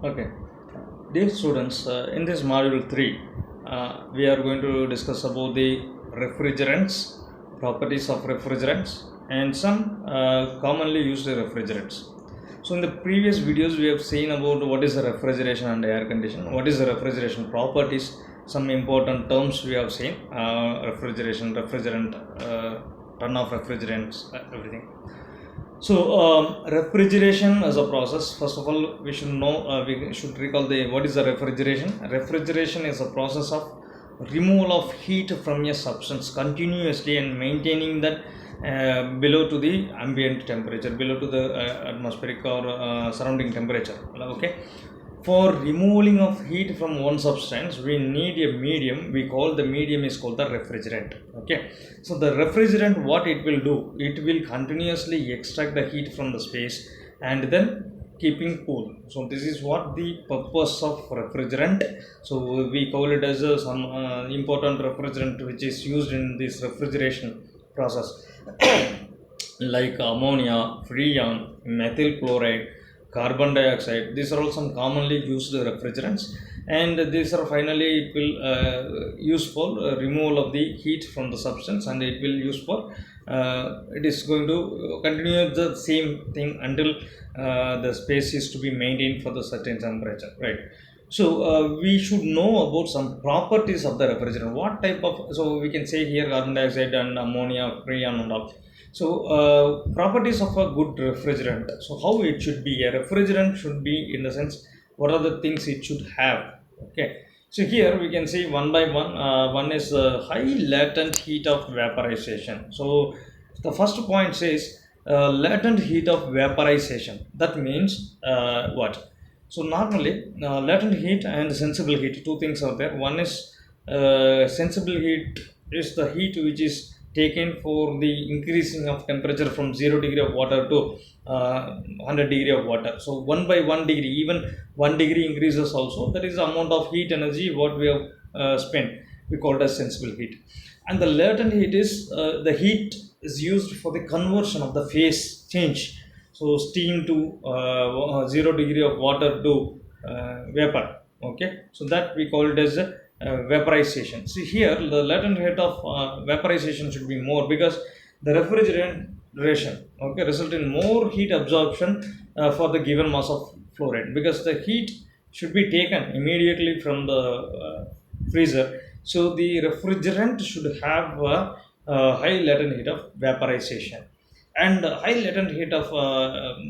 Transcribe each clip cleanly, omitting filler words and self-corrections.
Okay, dear students, in this module 3, we are going to discuss about the refrigerants, properties of refrigerants, and some commonly used refrigerants. So, in the previous videos, we have seen about what is the refrigeration and air condition, what is the refrigeration properties, some important terms we have seen, refrigeration, refrigerant, ton of refrigerants, everything. So, refrigeration as a process. First of all, we should know, we should recall the what is the refrigeration. Refrigeration is a process of removal of heat from a substance continuously and maintaining that below to the ambient temperature, below to the atmospheric or surrounding temperature. Okay, for removing of heat from one substance we need a medium. We call the medium is called the refrigerant. Okay, so the refrigerant, what it will do, it will continuously extract the heat from the space and then keeping cool. So this is what the purpose of refrigerant. So we call it as some important refrigerant which is used in this refrigeration process like ammonia, freon, methyl chloride, carbon dioxide. These are all some commonly used refrigerants, and these are finally it will use for removal of the heat from the substance, and it will use for it is going to continue the same thing until the space is to be maintained for the certain temperature, right? So we should know about some properties of the refrigerant. What type of, so we can say here carbon dioxide and ammonia, freon and all. So properties of a good refrigerant. So how it should be? A refrigerant should be in the sense what are the things it should have. Okay. So here we can see one by one. One is high latent heat of vaporization. So the first point says latent heat of vaporization. That means what? So normally latent heat and sensible heat, two things are there. One is sensible heat is the heat which is taken for the increasing of temperature from 0 degree of water to 100 degree of water. So 1 by 1 degree, even 1 degree increases also, that is the amount of heat energy what we have spent. We call it as sensible heat. And the latent heat is the heat is used for the conversion of the phase change. So steam to 0 degree of water to vapor. Okay, so that we call it as vaporization. See here, the latent rate of vaporization should be more because the refrigeration, okay, result in more heat absorption for the given mass of fluoride, because the heat should be taken immediately from the freezer. So the refrigerant should have a high latent heat of vaporization and high latent heat of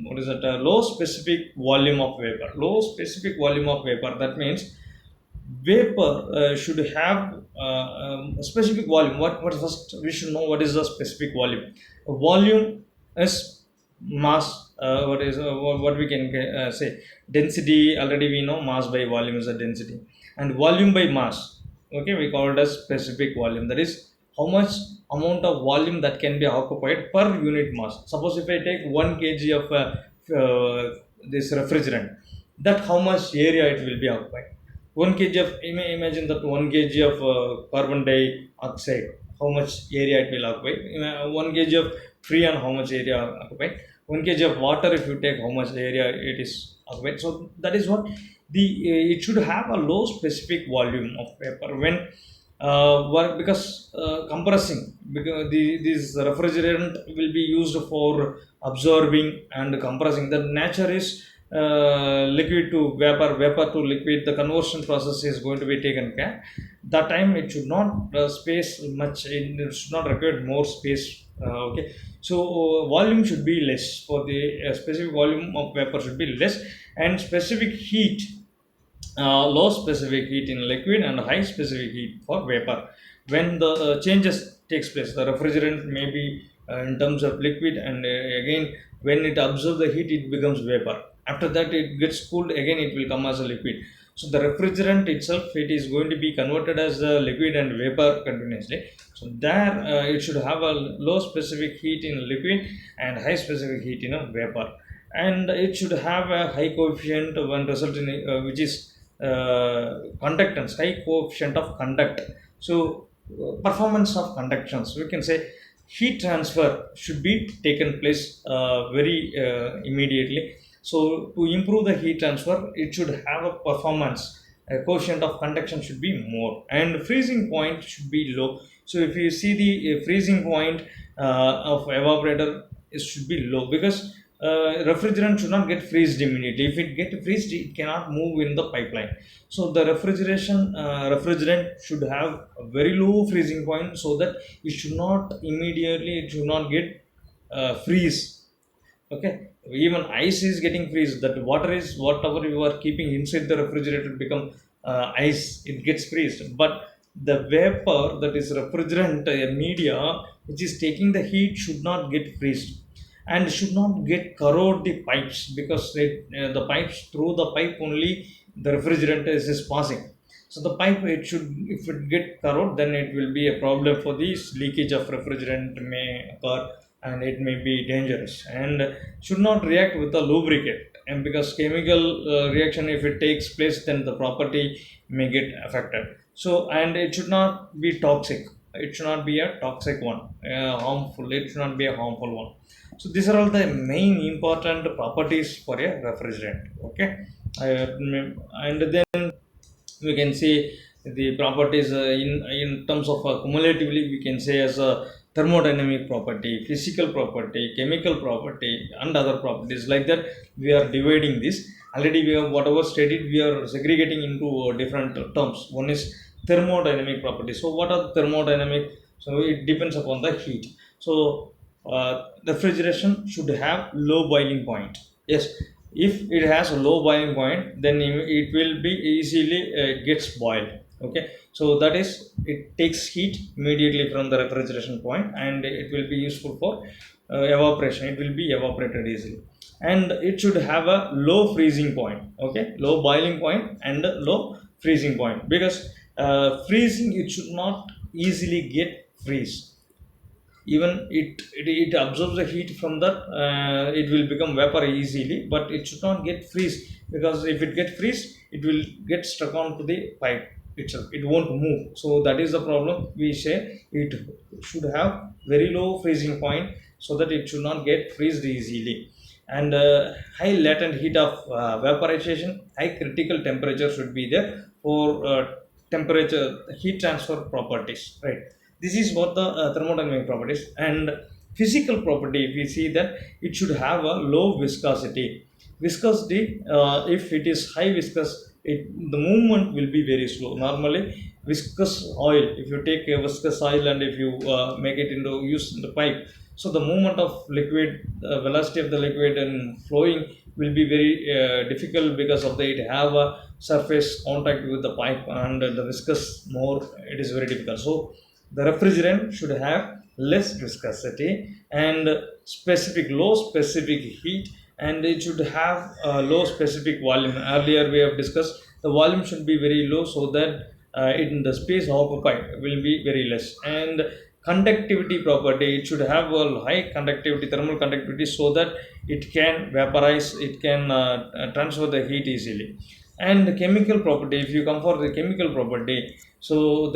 what is it, low specific volume of vapor. Low specific volume of vapor, that means vapor should have a specific volume. What first we should know what is the specific volume. Volume is mass. What we can say, density. Already we know mass by volume is a density, and volume by mass. Okay, we call it as specific volume. That is how much amount of volume that can be occupied per unit mass. Suppose if I take 1 kg of this refrigerant, that how much area it will be occupied. 1 kg of, imagine that 1 kg of carbon dioxide, how much area it will occupy. 1 kg of freon, how much area occupied. 1 kg of water, if you take, how much area it is occupied. So that is what the it should have a low specific volume of vapor when because compressing, because this refrigerant will be used for absorbing and compressing. The nature is liquid to vapor, vapor to liquid. The conversion process is going to be taken care. That time it should not space much, it should not require more space. Okay, so volume should be less. For the specific volume of vapor should be less, and specific heat, low specific heat in liquid and high specific heat for vapor. When the changes takes place, the refrigerant may be in terms of liquid, and again when it absorbs the heat it becomes vapor. After that it gets cooled, again it will come as a liquid. So the refrigerant itself, it is going to be converted as a liquid and vapor continuously. So there it should have a low specific heat in liquid and high specific heat in a vapor, and it should have a high coefficient when result in which is conductance, high coefficient of conduct. So performance of conductions, we can say heat transfer should be taken place very immediately. So to improve the heat transfer, it should have a performance. A quotient of conduction should be more, and freezing point should be low. So if you see the freezing point of evaporator, it should be low, because refrigerant should not get freezed immediately. If it get freezed, it cannot move in the pipeline. So the refrigerant should have a very low freezing point, so that it should not get freeze. Okay, even ice is getting freeze. That water is whatever you are keeping inside the refrigerator become ice. It gets freezed. But the vapor, that is refrigerant media, which is taking the heat, should not get freezed, and should not get corrode the pipes, because the pipes, through the pipe only the refrigerant is passing. So the pipe, it should, if it get corrode, then it will be a problem for this leakage of refrigerant may occur, and it may be dangerous, and should not react with a lubricant. And because chemical reaction, if it takes place, then the property may get affected. So, and it should not be toxic. It should not be a toxic one, harmful. It should not be a harmful one. So these are all the main important properties for a refrigerant. Okay, and then we can say the properties in terms of cumulatively, we can say as a thermodynamic property, physical property, chemical property, and other properties like that. We are dividing this. Already we have whatever stated, we are segregating into different terms. One is thermodynamic property. So what are thermodynamic? So it depends upon the heat. So refrigeration should have low boiling point. Yes, if it has a low boiling point, then it will be easily gets boiled. Okay, so that is, it takes heat immediately from the refrigeration point, and it will be useful for evaporation. It will be evaporated easily, and it should have a low freezing point. Okay, low boiling point and a low freezing point, because freezing, it should not easily get freeze. Even it absorbs the heat from that, it will become vapor easily, but it should not get freeze, because if it get freeze, it will get stuck onto the pipe itself. It won't move. So that is the problem. We say it should have very low freezing point, so that it should not get freezed easily. And high latent heat of vaporization, high critical temperature should be there for temperature heat transfer properties, right? This is what the thermodynamic properties. And physical property, if we see that, it should have a low viscosity. Viscosity, if it is high viscous, the movement will be very slow. Normally viscous oil, if you take a viscous oil and if you make it into use in the pipe, so the movement of liquid, velocity of the liquid and flowing will be very difficult, because of the it have a surface contact with the pipe, and the viscous more, it is very difficult. So the refrigerant should have less viscosity and low specific heat, and it should have a low specific volume. Earlier we have discussed, the volume should be very low, so that in the space occupied will be very less. And conductivity property, it should have a high conductivity, thermal conductivity, so that it can vaporize, it can transfer the heat easily. And chemical property, if you come for the chemical property, so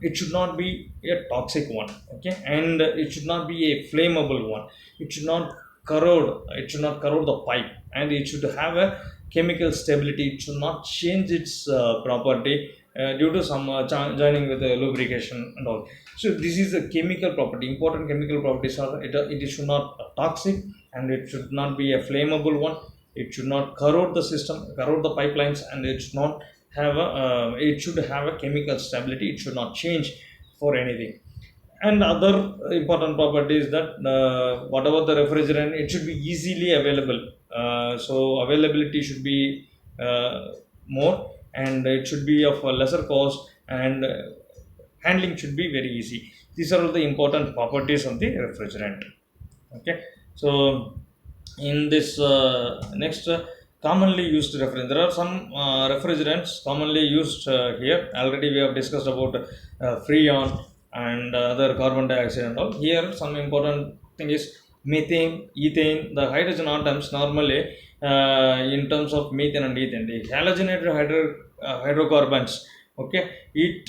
it should not be a toxic one. Okay, and it should not be a flammable one. It should not corrode the pipe, and it should have a chemical stability. It should not change its property due to some joining with the lubrication and all. So this is a chemical property. Important chemical properties are, it should not toxic, and it should not be a flammable one. It should not corrode the system, corrode the pipelines, and it should not have it should have a chemical stability. It should not change for anything. And other important properties, that whatever the refrigerant, it should be easily available. So availability should be more, and it should be of a lesser cost, and handling should be very easy. These are all the important properties of the refrigerant. Okay, so in this next commonly used refrigerant, there are some refrigerants commonly used here. Already we have discussed about freon and other carbon dioxide and all. Here some important thing is methane, ethane. The hydrogen atoms normally, in terms of methane and ethane, the halogenated hydrocarbons, okay, it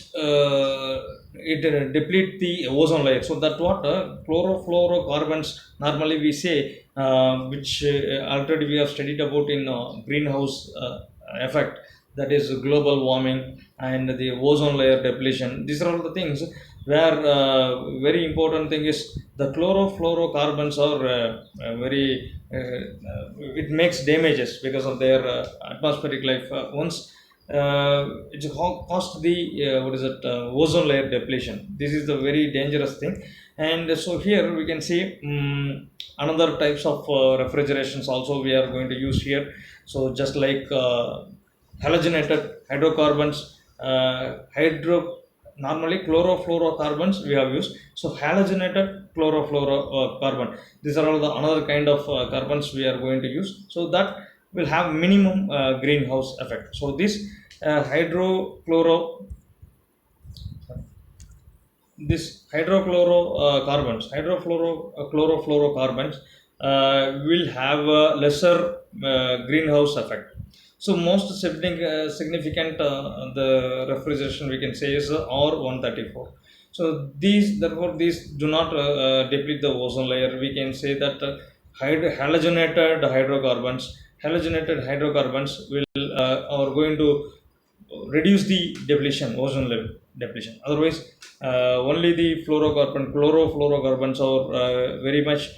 deplete the ozone layer. So that what chlorofluorocarbons, normally we say which already we have studied about in greenhouse effect, that is global warming and the ozone layer depletion. These are all the things where very important thing is the chlorofluorocarbons are very it makes damages because of their atmospheric life. Once it caused the what is it ozone layer depletion. This is the very dangerous thing. And so here we can see another types of refrigerations also we are going to use here. So just like halogenated hydrocarbons, hydro normally chlorofluorocarbons we have used. So halogenated chlorofluorocarbon, these are all the another kind of carbons we are going to use, so that will have minimum greenhouse effect. So this hydrochloro this chlorofluorocarbons will have a lesser greenhouse effect. So most significant the refrigeration we can say is R134. So therefore these do not deplete the ozone layer. We can say that halogenated hydrocarbons will are going to reduce the depletion, ozone level depletion. Otherwise only the chlorofluorocarbons are very much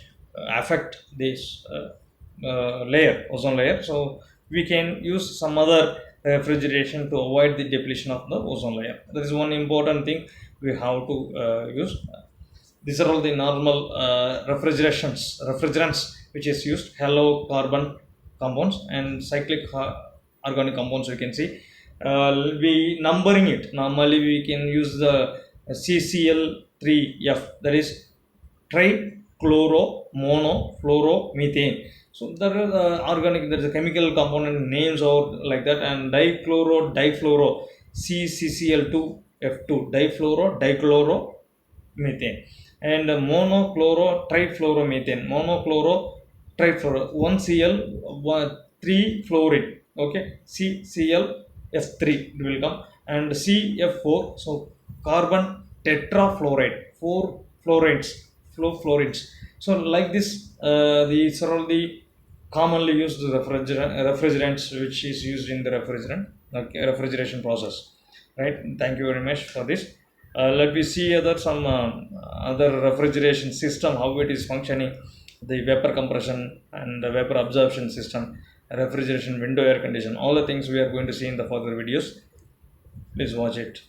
affect this layer, ozone layer. So we can use some other refrigeration to avoid the depletion of the ozone layer. That is one important thing we have to use. These are all the normal refrigerants which is used: halocarbon compounds and cyclic organic compounds. We can see we numbering it. Normally we can use the CCl3F, that is trichloromonofluoromethane. So there is organic, there is a chemical component names or like that. And difluoro CCl2F2, difluoro-dichloromethane. And monochloro trifluoromethane, monochloro trifluoro 1Cl 3 fluoride, okay, CCl F3 it will come, and CF4, so carbon tetrafluoride, 4 fluorides. So like this these are all the commonly used refrigerants which is used in the refrigeration process, right? Thank you very much for this. Let me see other refrigeration system, how it is functioning: the vapor compression and the vapor absorption system, refrigeration, window air condition, all the things we are going to see in the further videos. Please watch it.